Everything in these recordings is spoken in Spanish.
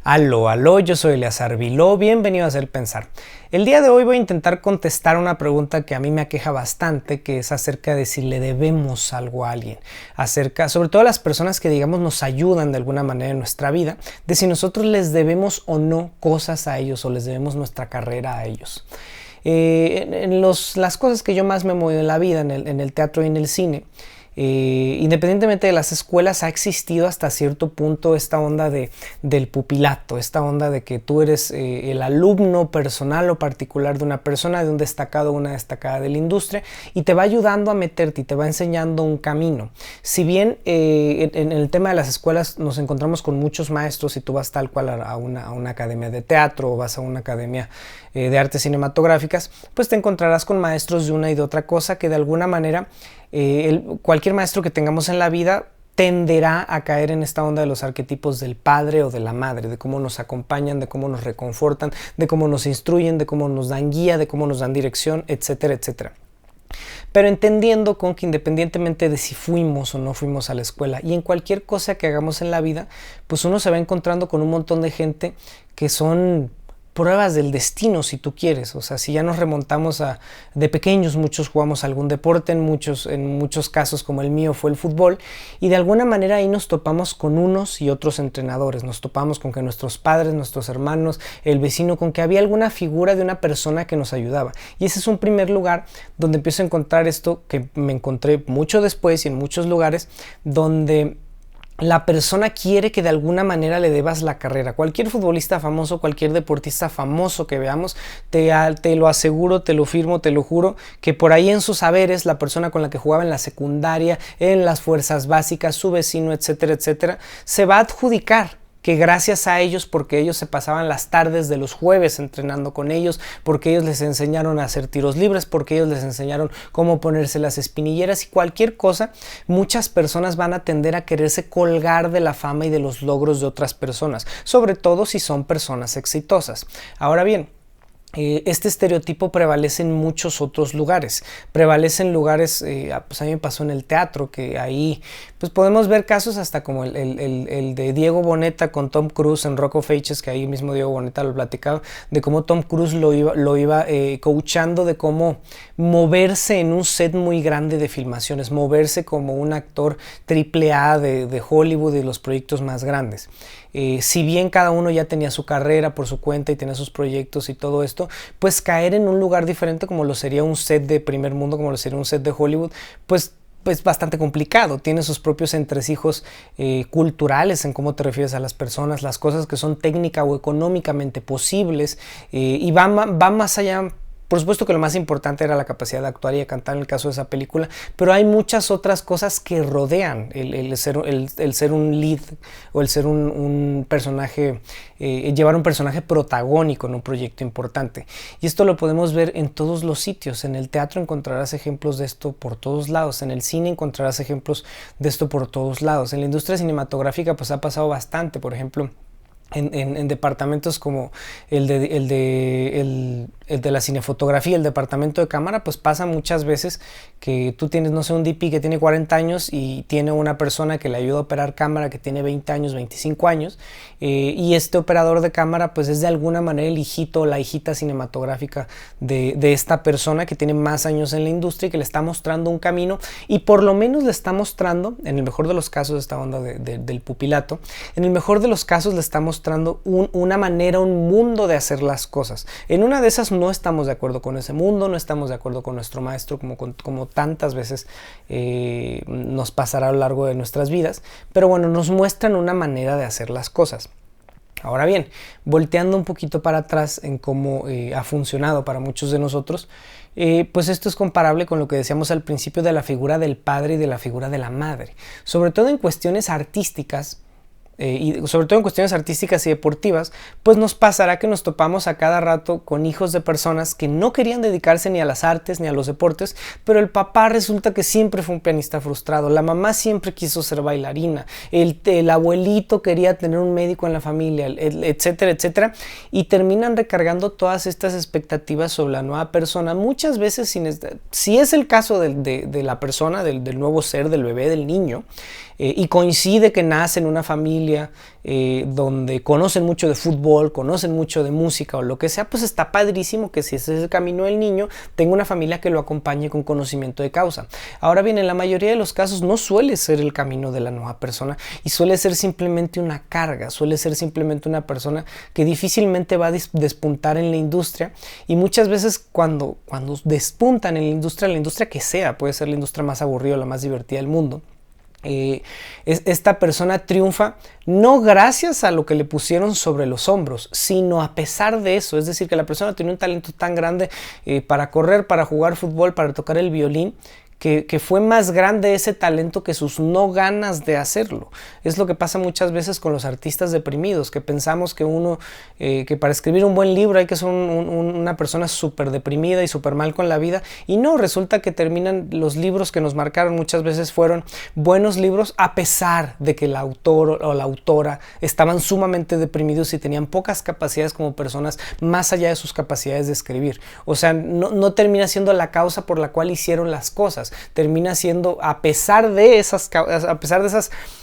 Aló, aló, yo soy Eleazar Viló, bienvenido a Hacer Pensar. El día de hoy voy a intentar contestar una pregunta que a mí me aqueja bastante, que es acerca de si le debemos algo a alguien, sobre todo a las personas que digamos nos ayudan de alguna manera en nuestra vida, de si nosotros les debemos o no cosas a ellos o les debemos nuestra carrera a ellos. Las cosas que yo más me he movido en la vida, en el teatro y en el cine, independientemente de las escuelas, ha existido hasta cierto punto esta onda del pupilato, esta onda de que tú eres el alumno personal o particular de una persona, de un destacado o una destacada de la industria, y te va ayudando a meterte y te va enseñando un camino. Si bien en el tema de las escuelas nos encontramos con muchos maestros, y tú vas tal cual a una academia de teatro o vas a una academia de artes cinematográficas, pues te encontrarás con maestros de una y de otra cosa que de alguna manera cualquier maestro que tengamos en la vida tenderá a caer en esta onda de los arquetipos del padre o de la madre, de cómo nos acompañan, de cómo nos reconfortan, de cómo nos instruyen, de cómo nos dan guía, de cómo nos dan dirección, etcétera, etcétera. Pero entendiendo con que independientemente de si fuimos o no fuimos a la escuela y en cualquier cosa que hagamos en la vida, pues uno se va encontrando con un montón de gente que son pruebas del destino, si tú quieres. O sea, si ya nos remontamos de pequeños, muchos jugamos algún deporte, en muchos casos como el mío fue el fútbol, y de alguna manera ahí nos topamos con unos y otros entrenadores, nos topamos con que nuestros padres, nuestros hermanos, el vecino, con que había alguna figura de una persona que nos ayudaba. Y ese es un primer lugar donde empiezo a encontrar esto que me encontré mucho después y en muchos lugares, donde la persona quiere que de alguna manera le debas la carrera. Cualquier futbolista famoso, cualquier deportista famoso que veamos, te lo aseguro, te lo firmo, te lo juro, que por ahí en sus saberes, la persona con la que jugaba en la secundaria, en las fuerzas básicas, su vecino, etcétera, etcétera, se va a adjudicar que gracias a ellos, porque ellos se pasaban las tardes de los jueves entrenando con ellos, porque ellos les enseñaron a hacer tiros libres, porque ellos les enseñaron cómo ponerse las espinilleras y cualquier cosa, muchas personas van a tender a quererse colgar de la fama y de los logros de otras personas, sobre todo si son personas exitosas. Ahora bien, este estereotipo prevalece en muchos otros lugares. Prevalece en lugares, pues a mí me pasó en el teatro, que ahí pues podemos ver casos hasta como el de Diego Boneta con Tom Cruise en Rock of Ages, que ahí mismo Diego Boneta lo platicaba, de cómo Tom Cruise lo iba coachando de cómo moverse en un set muy grande de filmaciones, moverse como un actor AAA de Hollywood y de los proyectos más grandes. Si bien cada uno ya tenía su carrera por su cuenta y tenía sus proyectos y todo esto, pues caer en un lugar diferente como lo sería un set de primer mundo, como lo sería un set de Hollywood, pues bastante complicado. Tiene sus propios entresijos culturales en cómo te refieres a las personas, las cosas que son técnica o económicamente posibles, y va más allá. Por supuesto que lo más importante era la capacidad de actuar y de cantar en el caso de esa película, pero hay muchas otras cosas que rodean el ser un lead o el ser un personaje, llevar un personaje protagónico en un proyecto importante. Y esto lo podemos ver en todos los sitios. En el teatro encontrarás ejemplos de esto por todos lados, en el cine encontrarás ejemplos de esto por todos lados. En la industria cinematográfica pues ha pasado bastante, por ejemplo, en departamentos como el de la cinefotografía, el departamento de cámara, pues pasa muchas veces que tú tienes, no sé, un DP que tiene 40 años y tiene una persona que le ayuda a operar cámara que tiene 20 años, 25 años, y este operador de cámara pues es de alguna manera el hijito o la hijita cinematográfica de esta persona que tiene más años en la industria y que le está mostrando un camino, y por lo menos le está mostrando, en el mejor de los casos, esta onda del pupilato, en el mejor de los casos le está mostrando una manera, un mundo de hacer las cosas. En una de esas no estamos de acuerdo con ese mundo, no estamos de acuerdo con nuestro maestro, como tantas veces nos pasará a lo largo de nuestras vidas, pero bueno, nos muestran una manera de hacer las cosas. Ahora bien, volteando un poquito para atrás en cómo ha funcionado para muchos de nosotros, pues esto es comparable con lo que decíamos al principio de la figura del padre y de la figura de la madre, sobre todo en cuestiones artísticas. Y sobre todo en cuestiones artísticas y deportivas, pues nos pasará que nos topamos a cada rato con hijos de personas que no querían dedicarse ni a las artes ni a los deportes, pero el papá resulta que siempre fue un pianista frustrado, la mamá siempre quiso ser bailarina, el abuelito quería tener un médico en la familia, etcétera, etcétera, y terminan recargando todas estas expectativas sobre la nueva persona, muchas veces si es el caso de la persona, del nuevo ser, del bebé, del niño, y coincide que nace en una familia donde conocen mucho de fútbol, conocen mucho de música o lo que sea, pues está padrísimo que si ese es el camino del niño, tenga una familia que lo acompañe con conocimiento de causa. Ahora bien, en la mayoría de los casos no suele ser el camino de la nueva persona y suele ser simplemente una carga, suele ser simplemente una persona que difícilmente va a despuntar en la industria, y muchas veces cuando despuntan en la industria que sea, puede ser la industria más aburrida o la más divertida del mundo, esta persona triunfa no gracias a lo que le pusieron sobre los hombros, sino a pesar de eso. Es decir, que la persona tiene un talento tan grande para correr, para jugar fútbol, para tocar el violín, que fue más grande ese talento que sus no ganas de hacerlo. Es lo que pasa muchas veces con los artistas deprimidos, que pensamos que que para escribir un buen libro hay que ser una persona súper deprimida y súper mal con la vida, y no, resulta que terminan los libros que nos marcaron muchas veces fueron buenos libros a pesar de que el autor o la autora estaban sumamente deprimidos y tenían pocas capacidades como personas más allá de sus capacidades de escribir. O sea, no termina siendo la causa por la cual hicieron las cosas, termina siendo a pesar de esas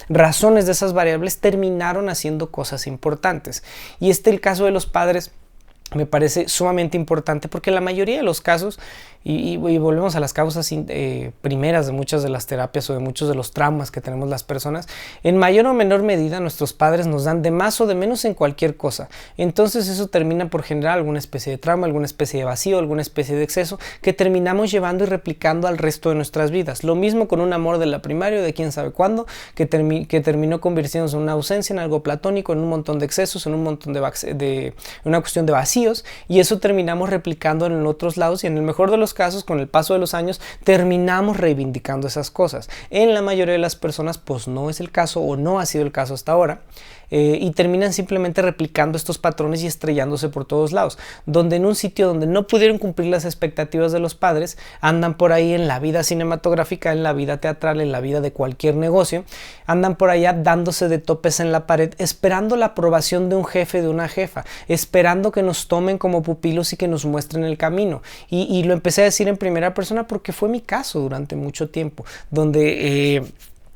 razones, de esas variables, terminaron haciendo cosas importantes. Y el caso de los padres me parece sumamente importante, porque en la mayoría de los casos, y volvemos a las causas primeras de muchas de las terapias o de muchos de los traumas que tenemos las personas, en mayor o menor medida nuestros padres nos dan de más o de menos en cualquier cosa. Entonces eso termina por generar alguna especie de trauma, alguna especie de vacío, alguna especie de exceso que terminamos llevando y replicando al resto de nuestras vidas. Lo mismo con un amor de la primaria, de quién sabe cuándo, que terminó convirtiéndose en una ausencia, en algo platónico, en un montón de excesos, en un montón de una cuestión de vacíos, y eso terminamos replicando en otros lados, y en el mejor de los casos, con el paso de los años, terminamos reivindicando esas cosas. En la mayoría de las personas pues no es el caso, o no ha sido el caso hasta ahora, y terminan simplemente replicando estos patrones y estrellándose por todos lados, donde en un sitio donde no pudieron cumplir las expectativas de los padres, andan por ahí en la vida cinematográfica, en la vida teatral, en la vida de cualquier negocio, andan por allá dándose de topes en la pared, esperando la aprobación de un jefe, de una jefa, esperando que nos tomen como pupilos y que nos muestren el camino. Y lo empecé a decir en primera persona porque fue mi caso durante mucho tiempo, donde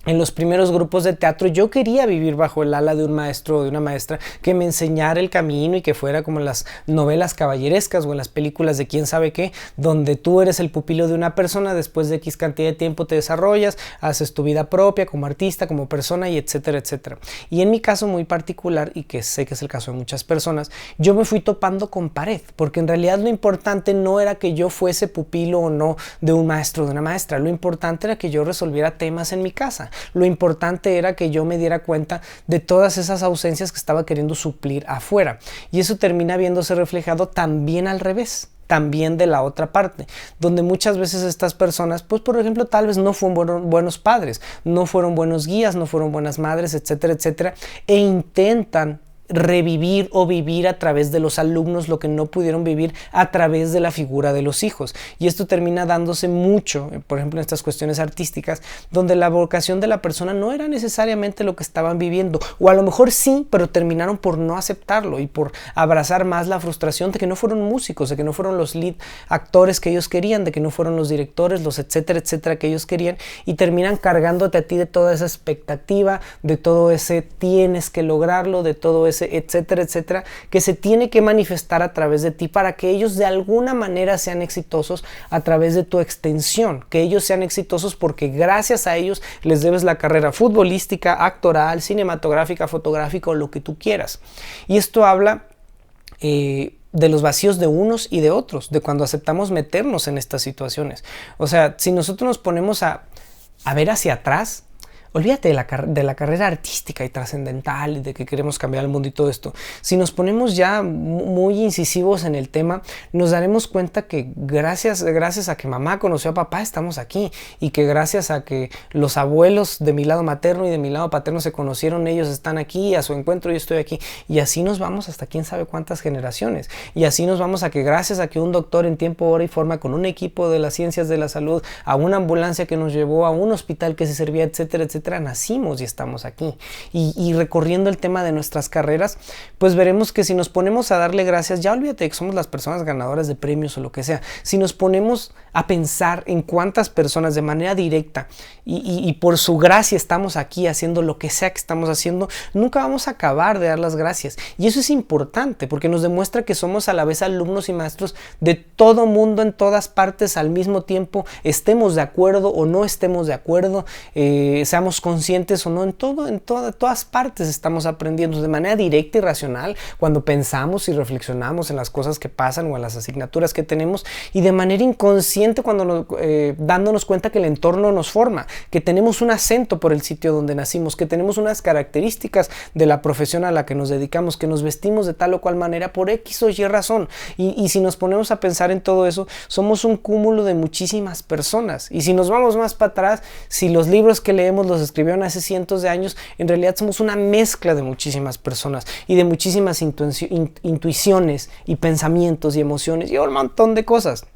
en los primeros grupos de teatro yo quería vivir bajo el ala de un maestro o de una maestra que me enseñara el camino y que fuera como en las novelas caballerescas o en las películas de quién sabe qué, donde tú eres el pupilo de una persona, después de X cantidad de tiempo te desarrollas, haces tu vida propia como artista, como persona, y etcétera, etcétera. Y en mi caso muy particular, y que sé que es el caso de muchas personas, yo me fui topando con pared, porque en realidad lo importante no era que yo fuese pupilo o no de un maestro o de una maestra, lo importante era que yo resolviera temas en mi casa. Lo importante era que yo me diera cuenta de todas esas ausencias que estaba queriendo suplir afuera, y eso termina viéndose reflejado también al revés, también de la otra parte, donde muchas veces estas personas, pues por ejemplo, tal vez no fueron buenos padres, no fueron buenos guías, no fueron buenas madres, etcétera, etcétera, e intentan revivir o vivir a través de los alumnos lo que no pudieron vivir a través de la figura de los hijos. Y esto termina dándose mucho, por ejemplo, en estas cuestiones artísticas, donde la vocación de la persona no era necesariamente lo que estaban viviendo, o a lo mejor sí, pero terminaron por no aceptarlo y por abrazar más la frustración de que no fueron músicos, de que no fueron los lead actores que ellos querían, de que no fueron los directores, los etcétera, etcétera que ellos querían, y terminan cargándote a ti de toda esa expectativa, de todo ese tienes que lograrlo, de todo ese etcétera, etcétera, que se tiene que manifestar a través de ti para que ellos de alguna manera sean exitosos a través de tu extensión, que ellos sean exitosos porque gracias a ellos les debes la carrera futbolística, actoral, cinematográfica, fotográfica o lo que tú quieras. Y esto habla de los vacíos de unos y de otros, de cuando aceptamos meternos en estas situaciones. O sea, si nosotros nos ponemos a ver hacia atrás, olvídate de la carrera artística y trascendental y de que queremos cambiar el mundo y todo esto. Si nos ponemos ya muy incisivos en el tema, nos daremos cuenta que gracias a que mamá conoció a papá estamos aquí, y que gracias a que los abuelos de mi lado materno y de mi lado paterno se conocieron, ellos están aquí, a su encuentro yo estoy aquí, y así nos vamos hasta quién sabe cuántas generaciones, y así nos vamos a que gracias a que un doctor en tiempo, hora y forma, con un equipo de las ciencias de la salud, a una ambulancia que nos llevó a un hospital que se servía, etcétera, etcétera, etcétera, nacimos y estamos aquí. Y recorriendo el tema de nuestras carreras, pues veremos que si nos ponemos a darle gracias, ya olvídate que somos las personas ganadoras de premios o lo que sea, si nos ponemos a pensar en cuántas personas de manera directa y por su gracia estamos aquí haciendo lo que sea que estamos haciendo, nunca vamos a acabar de dar las gracias. Y eso es importante porque nos demuestra que somos a la vez alumnos y maestros de todo mundo en todas partes al mismo tiempo, estemos de acuerdo o no estemos de acuerdo, seamos conscientes o no, en todas partes estamos aprendiendo de manera directa y racional cuando pensamos y reflexionamos en las cosas que pasan o en las asignaturas que tenemos, y de manera inconsciente cuando dándonos cuenta que el entorno nos forma, que tenemos un acento por el sitio donde nacimos, que tenemos unas características de la profesión a la que nos dedicamos, que nos vestimos de tal o cual manera por X o Y razón. Y si nos ponemos a pensar en todo eso, somos un cúmulo de muchísimas personas. Y si nos vamos más para atrás, si los libros que leemos los escribieron hace cientos de años, en realidad somos una mezcla de muchísimas personas y de muchísimas intuiciones y pensamientos y emociones y un montón de cosas.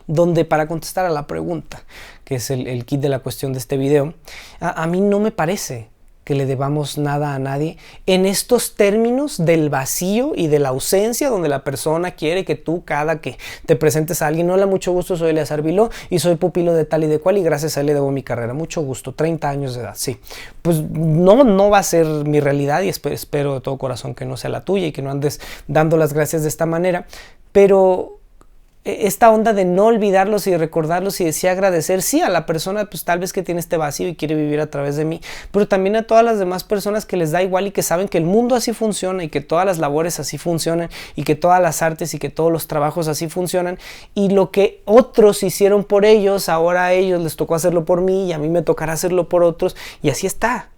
Donde, para contestar a la pregunta, que es el kit de la cuestión de este video, a mí no me parece que le debamos nada a nadie en estos términos del vacío y de la ausencia, donde la persona quiere que tú, cada que te presentes a alguien, hola, mucho gusto, soy Eleazar Viló y soy pupilo de tal y de cual y gracias a él le debo mi carrera, mucho gusto, 30 años de edad, sí. Pues no va a ser mi realidad y espero de todo corazón que no sea la tuya y que no andes dando las gracias de esta manera, pero esta onda de no olvidarlos y de recordarlos y de sí agradecer, sí, a la persona pues tal vez que tiene este vacío y quiere vivir a través de mí, pero también a todas las demás personas que les da igual y que saben que el mundo así funciona y que todas las labores así funcionan y que todas las artes y que todos los trabajos así funcionan, y lo que otros hicieron por ellos, ahora a ellos les tocó hacerlo por mí y a mí me tocará hacerlo por otros, y así está.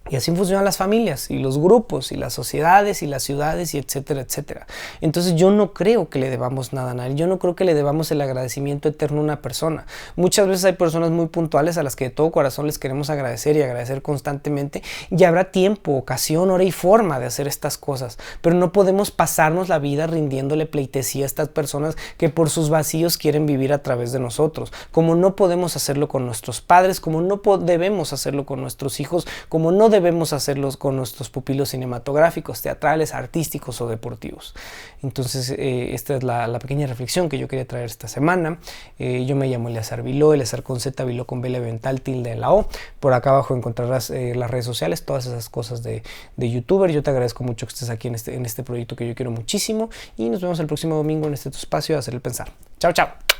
Y así funcionan las familias y los grupos y las sociedades y las ciudades y etcétera, etcétera. Entonces yo no creo que le debamos nada a nadie. Yo no creo que le debamos el agradecimiento eterno a una persona. Muchas veces hay personas muy puntuales a las que de todo corazón les queremos agradecer y agradecer constantemente. Y habrá tiempo, ocasión, hora y forma de hacer estas cosas. Pero no podemos pasarnos la vida rindiéndole pleitesía a estas personas que por sus vacíos quieren vivir a través de nosotros. Como no podemos hacerlo con nuestros padres, como no debemos hacerlo con nuestros hijos, como no debemos hacerlos con nuestros pupilos cinematográficos, teatrales, artísticos o deportivos. Entonces esta es la pequeña reflexión que yo quería traer esta semana. Yo me llamo Eleazar Viló, Eleazar con Z, Viló con B elemental, tilde en la O. Por acá abajo encontrarás las redes sociales, todas esas cosas de youtuber. Yo te agradezco mucho que estés aquí en este proyecto que yo quiero muchísimo y nos vemos el próximo domingo en este tu espacio de Hacer el Pensar. Chao, chao.